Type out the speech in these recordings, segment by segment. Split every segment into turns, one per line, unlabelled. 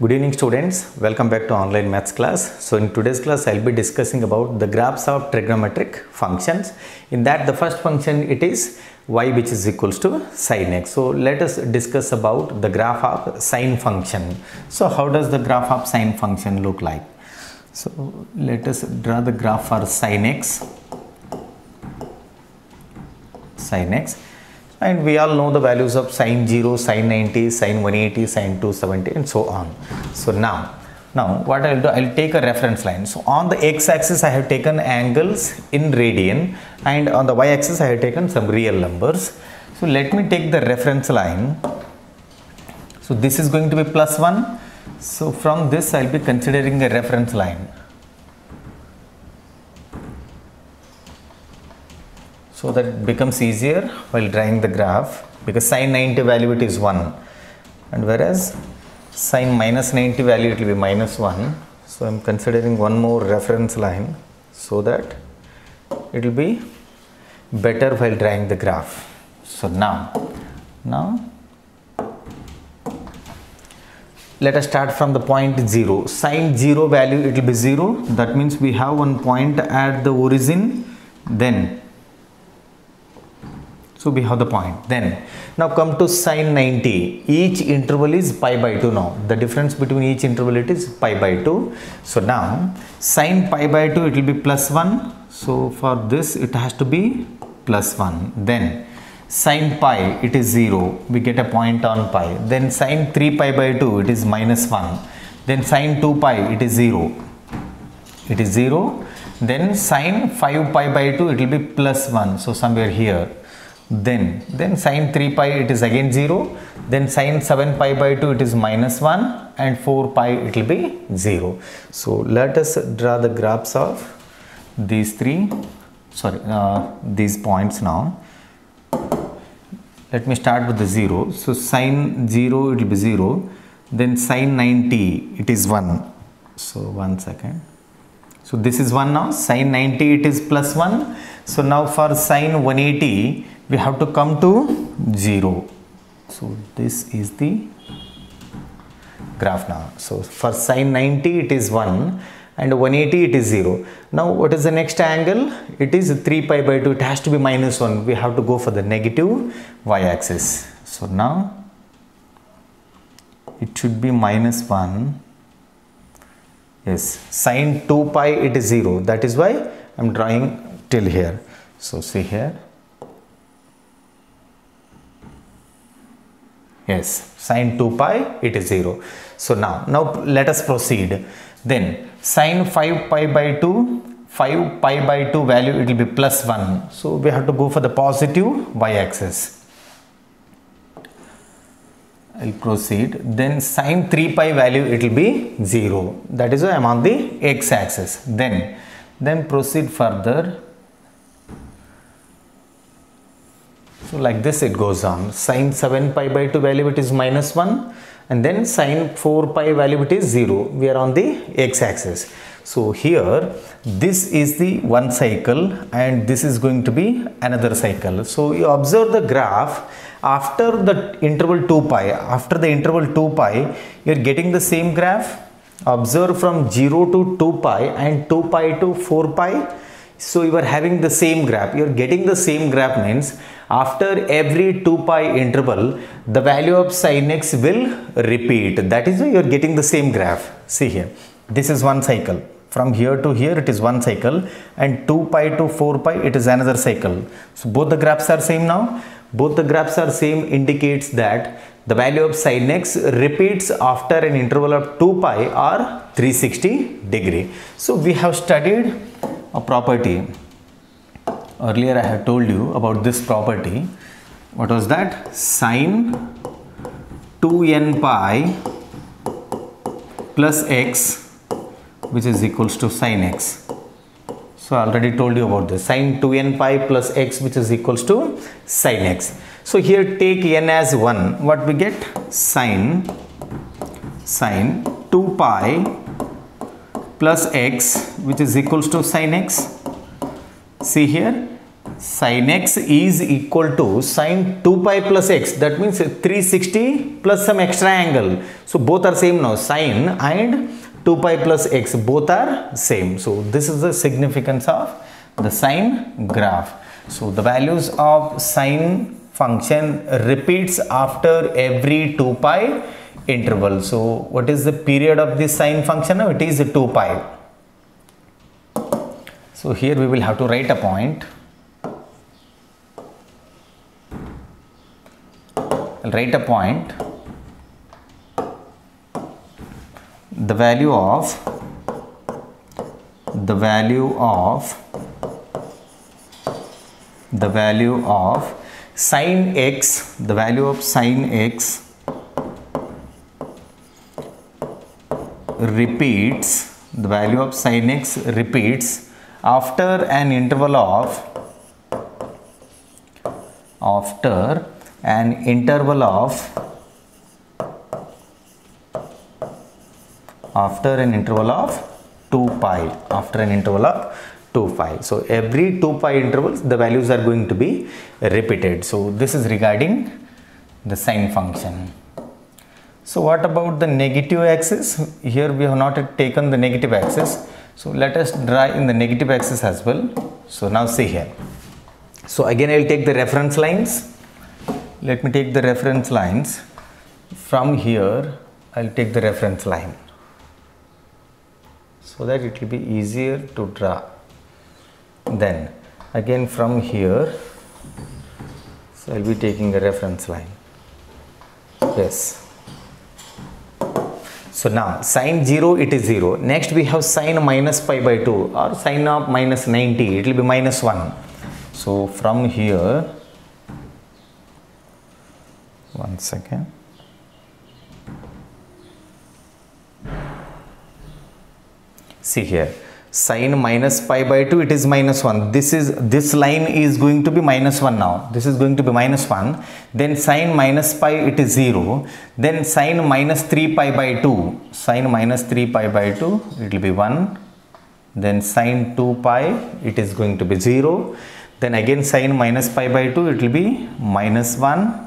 Good evening students, welcome back to online maths class. So in today's class I will be discussing about the graphs of trigonometric functions. In that the first function it is y which is equals to sin x. So let us discuss about the graph of sine function. So how does the graph of sine function look like? So let us draw the graph for sin x. And we all know the values of sine 0, sine 90, sine 180, sine 270 and so on. So now what I will do, I will take a reference line. So on the x-axis I have taken angles in radian and on the y-axis I have taken some real numbers. So let me take the reference line. So this is going to be plus 1. So from this I will be considering a reference line. So that it becomes easier while drawing the graph, because sine 90 value it is 1 and whereas sine minus 90 value it will be minus 1. So I am considering one more reference line so that it will be better while drawing the graph. So now let us start from the point 0. Sine 0 value it will be 0. That means we have one point at the origin. Then so we have the point. Then now come to sine 90. Each interval is pi by 2 now. The difference between each interval it is pi by 2. So now sine pi by 2 it will be plus 1. So for this it has to be plus 1. Then sine pi it is 0. We get a point on pi. Then sine 3 pi by 2 it is minus 1. Then sine 2 pi it is 0. It is 0. Then sine 5 pi by 2 it will be plus 1. So somewhere here. Then sine 3 pi it is again 0, then sine 7 pi by 2 it is minus 1 and 4 pi it will be 0. So let us draw the graphs of these these points now. Let me start with the 0. So sine 0 it will be 0, then sine 90 it is 1. So 1 second. So this is 1 now, sine 90 it is plus 1. So now for sine 180 we have to come to 0. So this is the graph now. So for sine 90 it is 1 and 180 it is 0. Now what is the next angle? It is 3 pi by 2. It has to be minus 1. We have to go for the negative y-axis. So now it should be minus 1. Yes, sine 2 pi it is 0. That is why I am drawing till here. So see here. Yes, sine 2 pi it is 0. So now let us proceed. Then sine 5 pi by 2 value it will be plus 1. So we have to go for the positive y-axis. I will proceed. Then sine 3 pi value it will be 0. That is why I am on the x-axis. Then proceed further. So like this it goes on. Sine 7 pi by 2 value it is minus 1 and then sine 4 pi value it is 0. We are on the x-axis. So here this is the one cycle and this is going to be another cycle. So you observe the graph after the interval 2 pi. After the interval 2 pi you are getting the same graph. Observe from 0 to 2 pi and 2 pi to 4 pi. So you are having the same graph. You are getting the same graph means after every 2 pi interval the value of sin x will repeat. That is why you are getting the same graph. See here. This is one cycle. From here to here it is one cycle and 2 pi to 4 pi it is another cycle. So both the graphs are same now. Both the graphs are same indicates that the value of sin x repeats after an interval of 2 pi or 360 degree. So we have studied a property. Earlier I have told you about this property. What was that? Sine 2n pi plus x which is equals to sin x. So I already told you about this. Sine 2n pi plus x which is equals to sin x. So here take n as 1. What we get? Sine 2 pi plus x which is equals to sin x. See here, sin x is equal to sin 2 pi plus x. That means 360 plus some extra angle. So both are same now. Sin and 2 pi plus x both are same. So this is the significance of the sine graph. So the values of sine function repeats after every 2 pi interval. So what is the period of this sine function now? It is 2 pi. So here we will have to write a point. I'll write a point. The value of sine x, the value of sine x repeats, the value of sine x repeats after an interval of after an interval of 2 pi, so every 2 pi intervals the values are going to be repeated. So this is regarding the sine function. So what about the negative axis? Here we have not taken the negative axis, so let us draw in the negative axis as well. So now see here. So again I will take the reference lines. Let me take the reference lines. From here I will take the reference line, so that it will be easier to draw. Then again from here, so I will be taking a reference line. Yes. So now sine 0, it is 0. Next we have sine minus pi by 2 or sine of minus 90, it will be minus 1. So from here, one second. See here, sine minus pi by 2, it is minus 1. This line is going to be minus 1 now. This is going to be minus 1. Then sine minus pi, it is 0. Then sine minus 3 pi by 2. Sine minus 3 pi by 2, it will be 1. Then sine 2 pi, it is going to be 0. Then again sine minus pi by 2, it will be minus 1.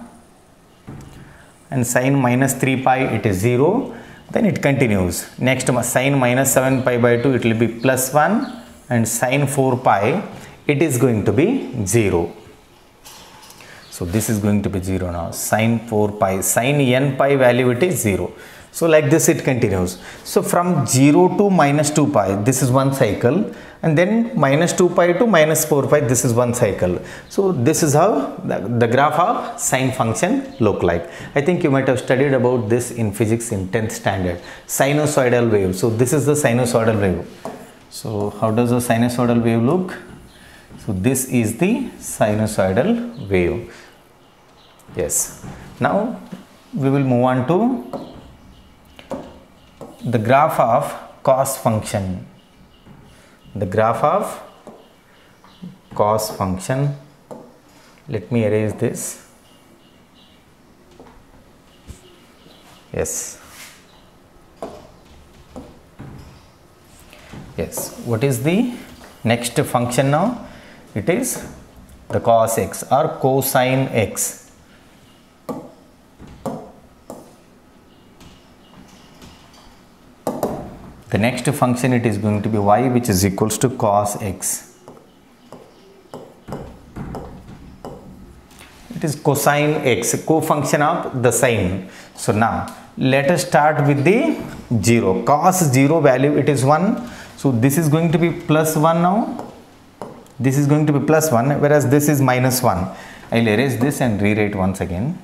And sine minus 3 pi, it is 0. Then it continues. Next sine minus 7 pi by 2, it will be plus 1, and sine 4 pi, it is going to be 0. So this is going to be 0 now. Sine 4 pi, sine n pi value, it is 0. So like this it continues. So from 0 to minus 2 pi, this is one cycle, and then minus 2 pi to minus 4 pi, this is one cycle. So this is how the graph of sine function look like. I think you might have studied about this in physics in 10th standard. Sinusoidal wave. So this is the sinusoidal wave. So how does a sinusoidal wave look? So this is the sinusoidal wave. Yes. Now we will move on to the graph of cos function. The graph of cos function. Let me erase this. Yes. Yes. What is the next function now? It is the cos x or cosine x. The next function, it is going to be y, which is equals to cos x. It is cosine x, co-function of the sine. So now let us start with the 0. Cos 0 value, it is 1. So this is going to be plus 1 now. This is going to be plus 1, whereas this is minus 1. I will erase this and rewrite once again.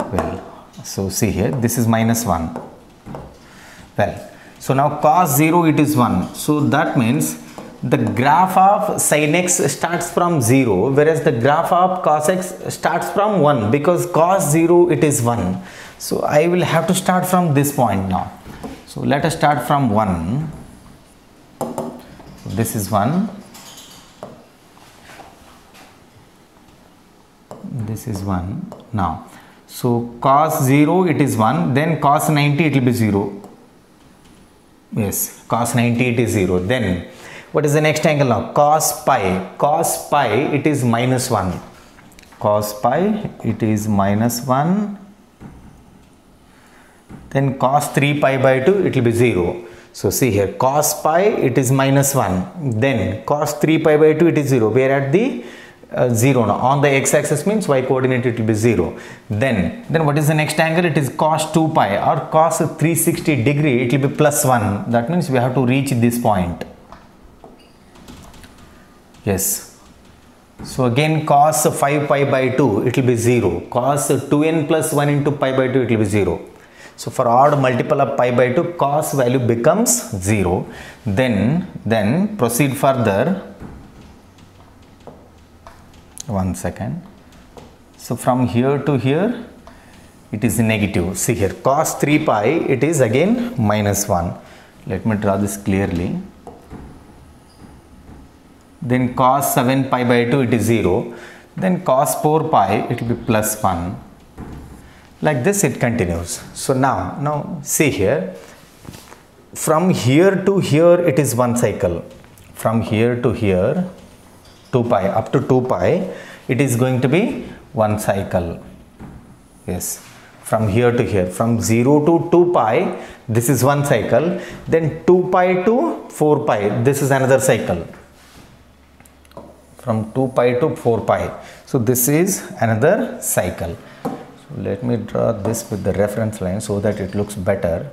Well, so see here, this is minus 1. Well, so now cos 0, it is 1. So that means the graph of sin x starts from 0, whereas the graph of cos x starts from 1, because cos 0, it is 1. So I will have to start from this point now. So let us start from 1. So this is 1. This is 1 now. So cos 0, it is 1. Then cos 90, it will be 0. Yes, cos 90, it is 0. Then What is the next angle now? Cos pi. Cos pi, it is minus 1. Cos pi, it is minus 1. Then cos 3 pi by 2, it will be 0. So see here, cos pi, it is minus 1. Then cos 3 pi by 2, it is 0. We are at the 0 now. On the x-axis means y coordinate, it will be 0. Then what is the next angle? It is cos 2 pi or cos 360 degree, it will be plus 1. That means we have to reach this point. Yes. So again cos 5 pi by 2, it will be 0. Cos 2n plus 1 into pi by 2, it will be 0. So for odd multiple of pi by 2, cos value becomes 0. Then proceed further. One second. So from here to here, it is negative. See here, cos 3 pi, it is again minus 1. Let me draw this clearly. Then cos 7 pi by 2, it is 0. Then cos 4 pi, it will be plus 1. Like this it continues. So now see here, from here to here it is one cycle. From here to here, 2 pi up to 2 pi, it is going to be one cycle. Yes, from here to here, from 0 to 2 pi, this is one cycle. Then 2 pi to 4 pi, this is another cycle. From 2 pi to 4 pi, so this is another cycle. So let me draw this with the reference line so that it looks better.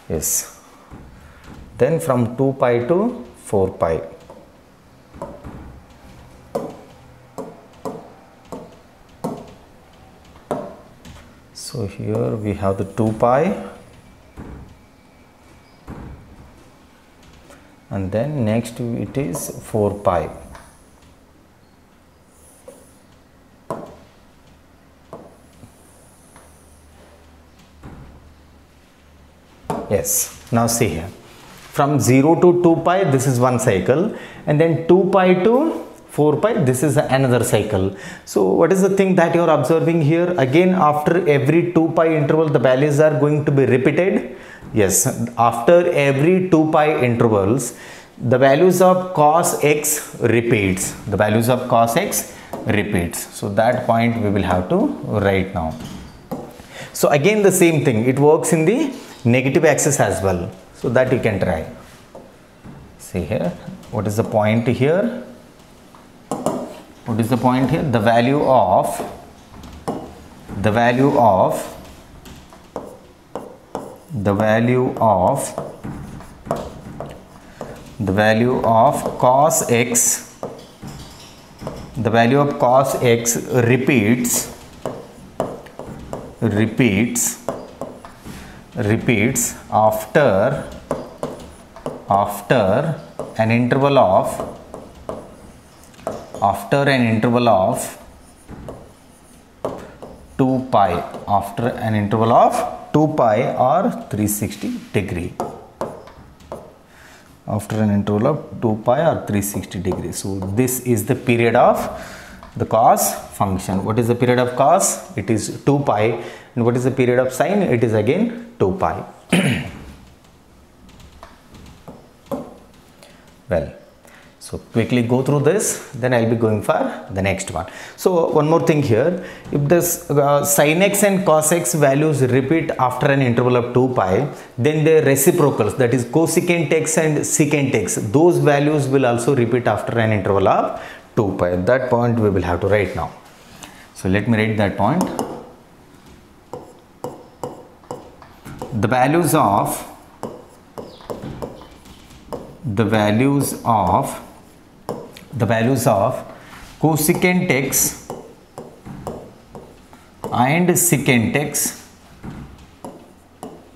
Yes. Then from 2 pi to 4 pi. So here we have the 2 pi. And then next it is 4 pi. Yes, now see here, from 0 to 2 pi, this is one cycle, and then 2 pi to 4 pi, this is another cycle. So what is the thing that you are observing here? Again, after every 2 pi interval, the values are going to be repeated. Yes, after every 2 pi intervals, the values of cos x repeats. The values of cos x repeats. So that point we will have to write now. So again the same thing, it works in the negative axis as well. So that you can try. See here, what is the point here? What is the point here? The value of cos x, the value of cos x repeats after an interval of 2 pi, after an interval of 2 pi or 360 degree. After an interval of 2 pi or 360 degrees. So this is the period of the cos function. What is the period of cos? It is 2 pi. And what is the period of sine? It is again 2 pi. Well, so quickly go through this, then I'll be going for the next one. So one more thing here, if this sin x and cos x values repeat after an interval of 2 pi, then their reciprocals, that is cosecant x and secant x, those values will also repeat after an interval of 2 pi. That point we will have to write now. So let me write that point. The values of cosecant x and secant x,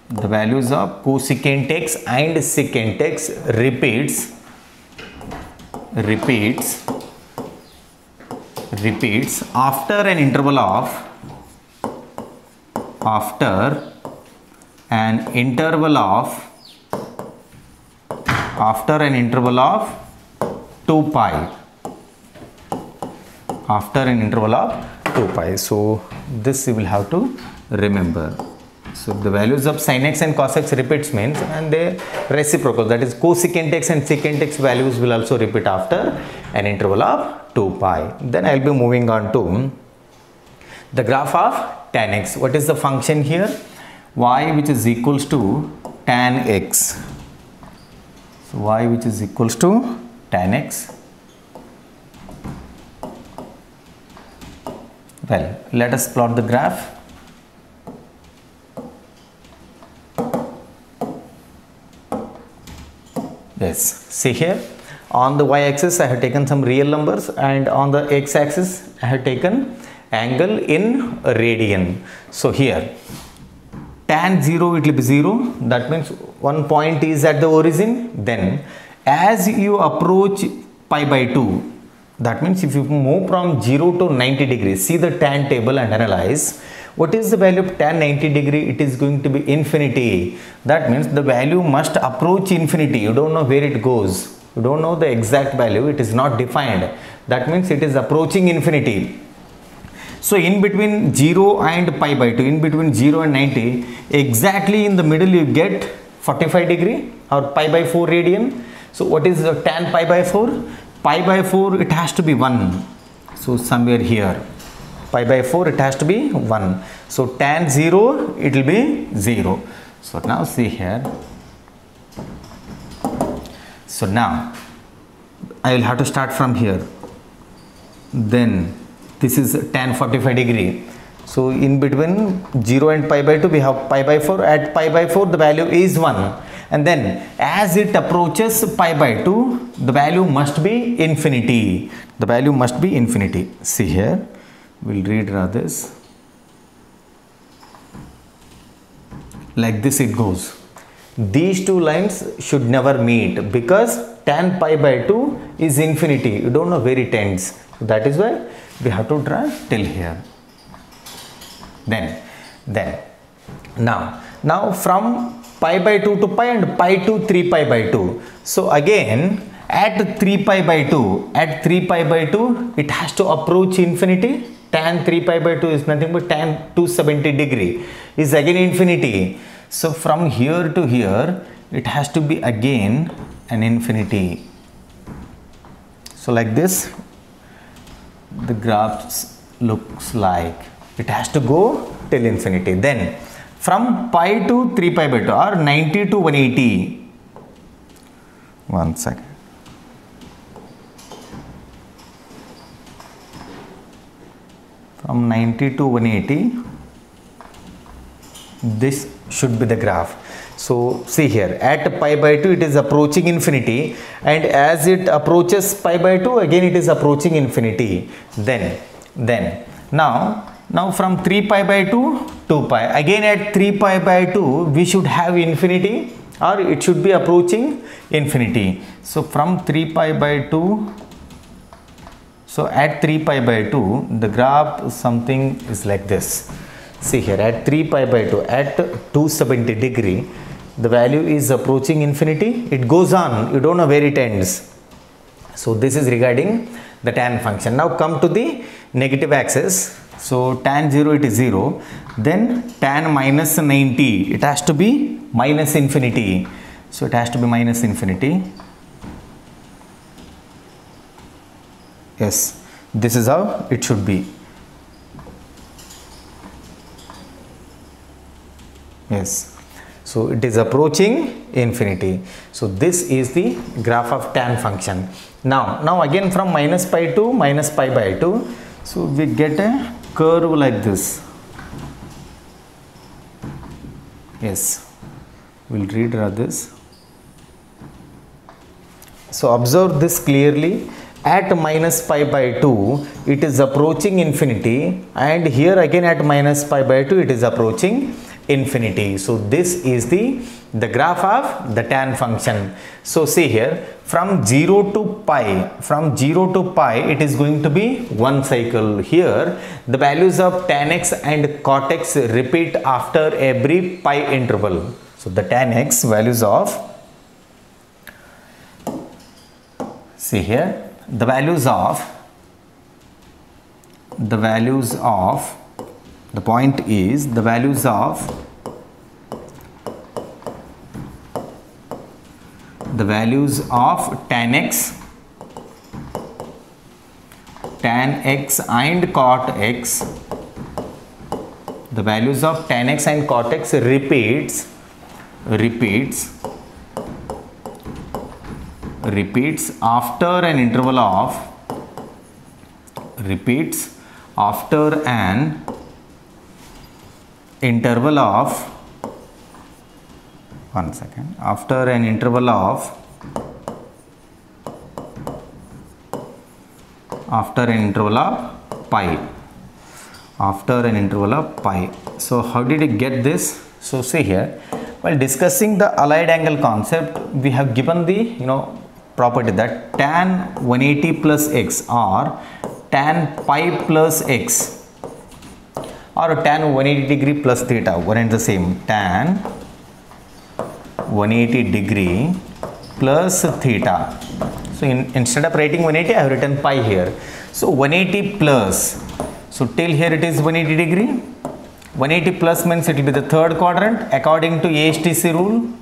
the values of cosecant x and secant x repeats after an interval of 2 pi. After an interval of 2 pi. So this you will have to remember. So the values of sin x and cos x repeats means, and they reciprocal, that is cosecant x and secant x values will also repeat after an interval of 2 pi. Then I will be moving on to the graph of tan x. What is the function here? Y which is equals to tan x. So y which is equals to tan x. Well, let us plot the graph. Yes, see here, on the y-axis I have taken some real numbers, and on the x-axis I have taken angle in radian. So here tan 0, it will be 0, that means one point is at the origin. Then as you approach pi by 2, that means if you move from 0 to 90 degrees, see the tan table and analyze. What is the value of tan 90 degree? It is going to be infinity. That means the value must approach infinity. You don't know where it goes. You don't know the exact value. It is not defined. That means it is approaching infinity. So in between 0 and pi by 2, in between 0 and 90, exactly in the middle you get 45 degree or pi by 4 radian. So what is the tan pi by 4? Pi by 4, it has to be 1. So somewhere here, pi by 4, it has to be 1. So tan 0, it will be 0. So now see here. So now I will have to start from here. Then this is tan 45 degree. So in between 0 and pi by 2, we have pi by 4. At pi by 4, the value is 1. And then as it approaches pi by 2, the value must be infinity. The value must be infinity. See here, we'll read this. Like this it goes. These two lines should never meet because tan pi by 2 is infinity. You don't know where it ends. That is why we have to draw till here. Then now from pi by 2 to pi and pi to 3 pi by 2. So again at 3 pi by 2, it has to approach infinity. Tan 3 pi by 2 is nothing but tan 270 degree is again infinity. So from here to here, it has to be again an infinity. So like this the graph looks like. It has to go till infinity. Then from pi to 3 pi by 2 or 90 to 180. One second. From 90 to 180, this should be the graph. So see here, at pi by 2 it is approaching infinity, and as it approaches pi by 2, again it is approaching infinity. Then now from 3 pi by 2 to pi, again at 3 pi by 2 we should have infinity, or it should be approaching infinity. So from 3 pi by 2, so at 3 pi by 2 the graph something is like this. See here, at 3 pi by 2 at 270 degree, the value is approaching infinity. It goes on, you don't know where it ends. So this is regarding the tan function. Now come to the negative axis. So tan 0, it is 0. Then tan minus 90, it has to be minus infinity. So it has to be minus infinity. Yes, this is how it should be. Yes, so it is approaching infinity. So this is the graph of tan function. Now again from minus pi to minus pi by 2, so we get a curve like this. Yes, we'll read this. So observe this clearly. At minus pi by 2 it is approaching infinity, and here again at minus pi by 2 it is approaching infinity. So this is the graph of the tan function. So see here, from 0 to pi it is going to be one cycle. Here the values of tan x and cot x repeat after every pi interval. So the tan x values of, see here, the values of the point is the values of the values of tan x and cot x, the values of tan x and cot x repeats after an interval of pi. So how did you get this? So see here, while discussing the allied angle concept, we have given the property that tan 180 plus x or tan pi plus x or tan 180 degree plus theta, one and the same, tan 180 degree plus theta. So instead of writing 180, I have written pi here. So 180 plus, so till here it is 180 degree. 180 plus means it will be the third quadrant according to ASTC rule.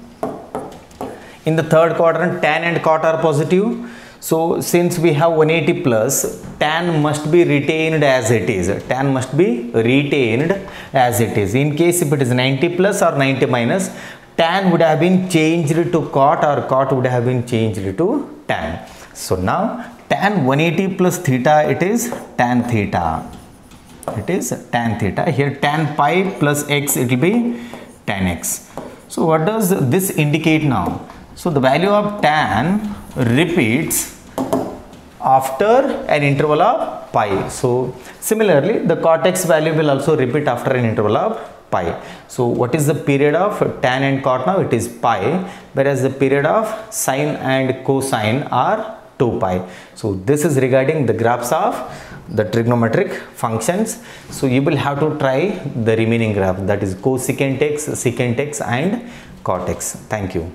In the third quadrant, tan and cot are positive. So since we have 180 plus, tan must be retained as it is. Tan must be retained as it is. In case if it is 90 plus or 90 minus, tan would have been changed to cot or cot would have been changed to tan. So now tan 180 plus theta, it is tan theta. It is tan theta. Here tan pi plus x, it will be tan x. So what does this indicate now? So the value of tan repeats after an interval of pi. So similarly, the cot x value will also repeat after an interval of pi. So what is the period of tan and cot now? It is pi, whereas the period of sine and cosine are 2 pi. So this is regarding the graphs of the trigonometric functions. So you will have to try the remaining graph, that is cosecant x, secant x and cot x. Thank you.